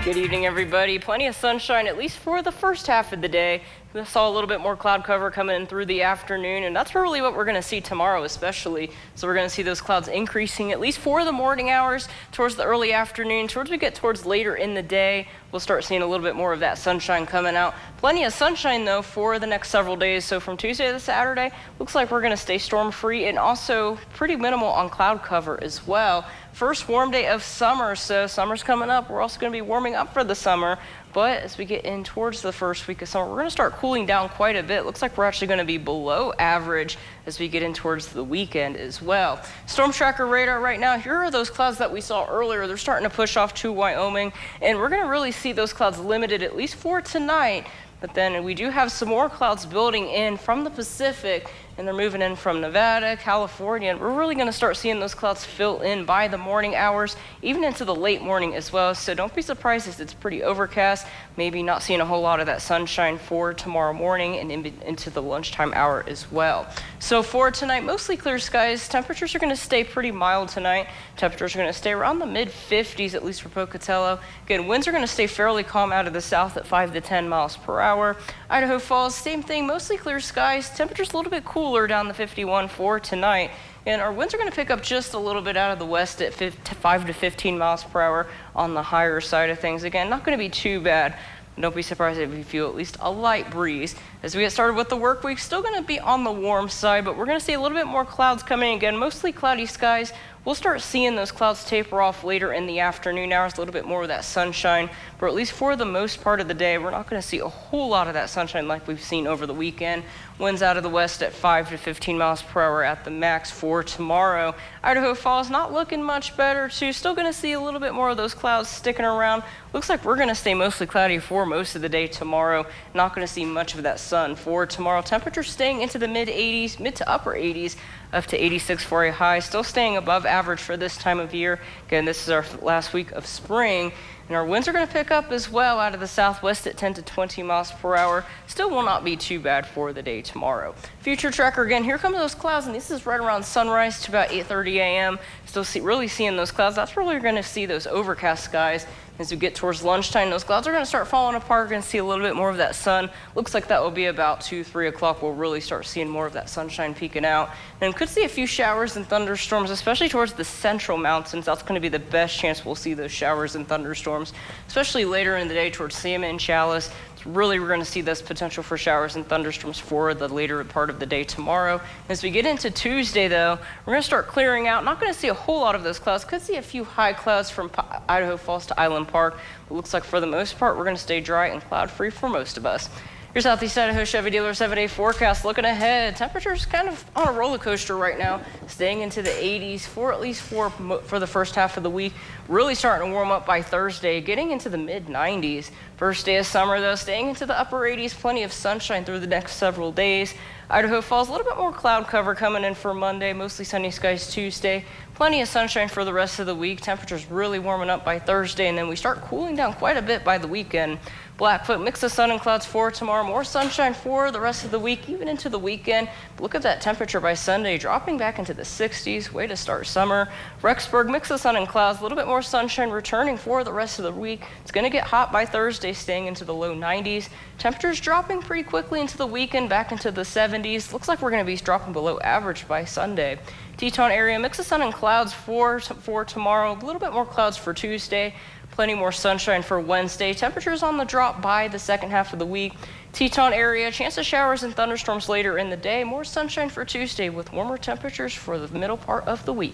Good evening, everybody. Plenty of sunshine, at least for the first half of the day. We saw a little bit more cloud cover coming in through the afternoon, and that's really what we're going to see tomorrow especially. So we're going to see those clouds increasing at least for the morning hours, towards the early afternoon, towards we get towards later in the day. We'll start seeing a little bit more of that sunshine coming out. Plenty of sunshine, though, for the next several days. So from Tuesday to Saturday, looks like we're going to stay storm-free and also pretty minimal on cloud cover as well. First warm day of summer, so summer's coming up. We're also going to be warming up for the summer. But as we get in towards the first week of summer, we're going to start cooling down quite a bit. Looks like we're actually going to be below average as we get in towards the weekend as well. Storm tracker radar right now, here are those clouds that we saw earlier. They're starting to push off to Wyoming, and we're going to really see those clouds limited at least for tonight. But then we do have some more clouds building in from the Pacific, and they're moving in from Nevada, California, and we're really going to start seeing those clouds fill in by the morning hours, even into the late morning as well. So don't be surprised if it's pretty overcast, maybe not seeing a whole lot of that sunshine for tomorrow morning and into the lunchtime hour as well. So for tonight, mostly clear skies. Temperatures are going to stay pretty mild tonight. Temperatures are going to stay around the mid-50s, at least for Pocatello. Again, winds are going to stay fairly calm out of the south at 5 to 10 miles per hour. Idaho Falls, same thing, mostly clear skies. Temperatures a little bit cooler down the 51 for tonight. And our winds are going to pick up just a little bit out of the west at 5 to 15 miles per hour on the higher side of things. Again, not going to be too bad. Don't be surprised if you feel at least a light breeze. As we get started with the work week, still going to be on the warm side, but we're going to see a little bit more clouds coming in. Again, mostly cloudy skies. We'll start seeing those clouds taper off later in the afternoon hours, a little bit more of that sunshine. But at least for the most part of the day, we're not going to see a whole lot of that sunshine like we've seen over the weekend. Winds out of the west at 5 to 15 miles per hour at the max for tomorrow. Idaho Falls not looking much better too. Still going to see a little bit more of those clouds sticking around. Looks like we're going to stay mostly cloudy for most of the day tomorrow. Not going to see much of that sun for tomorrow. Temperatures staying into the mid-80s, mid to upper 80s, up to 86 for a high. Still staying above average for this time of year. Again, this is our last week of spring. And our winds are going to pick up as well out of the southwest at 10 to 20 miles per hour. Still will not be too bad for the day tomorrow. Future tracker again, here come those clouds, and this is right around sunrise to about 8:30 a.m. Still really seeing those clouds. That's where we're going to see those overcast skies. As we get towards lunchtime, those clouds are going to start falling apart. We're going to see a little bit more of that sun. Looks like that will be about 2, 3 o'clock. We'll really start seeing more of that sunshine peeking out. And could see a few showers and thunderstorms, especially towards the central mountains. That's going to be the best chance we'll see those showers and thunderstorms, especially later in the day towards Salmon and Challis. Really, we're going to see this potential for showers and thunderstorms for the later part of the day tomorrow. As we get into Tuesday, though, we're going to start clearing out. Not going to see a whole lot of those clouds. Could see a few high clouds from Idaho Falls to Island Park. It looks like for the most part, we're going to stay dry and cloud-free for most of us. Your Southeast Idaho Chevy dealer 7-day forecast. Looking ahead, temperatures kind of on a roller coaster right now, staying into the 80s for at least for the first half of the week. Really starting to warm up by Thursday, getting into the mid-90s. First day of summer, though, staying into the upper 80s. Plenty of sunshine through the next several days. Idaho Falls, a little bit more cloud cover coming in for Monday, mostly sunny skies Tuesday. Plenty of sunshine for the rest of the week. Temperatures really warming up by Thursday, and then we start cooling down quite a bit by the weekend. Blackfoot, mix of sun and clouds for tomorrow. More sunshine for the rest of the week, even into the weekend. Look at that temperature by Sunday, dropping back into the 60s. Way to start summer. Rexburg, mix of sun and clouds. A little bit more sunshine returning for the rest of the week. It's going to get hot by Thursday, staying into the low 90s. Temperatures dropping pretty quickly into the weekend, back into the 70s. Looks like we're going to be dropping below average by Sunday. Teton area, mix of sun and clouds for tomorrow. A little bit more clouds for Tuesday. Plenty more sunshine for Wednesday. Temperatures on the drop by the second half of the week. Teton area, chance of showers and thunderstorms later in the day. More sunshine for Tuesday with warmer temperatures for the middle part of the week.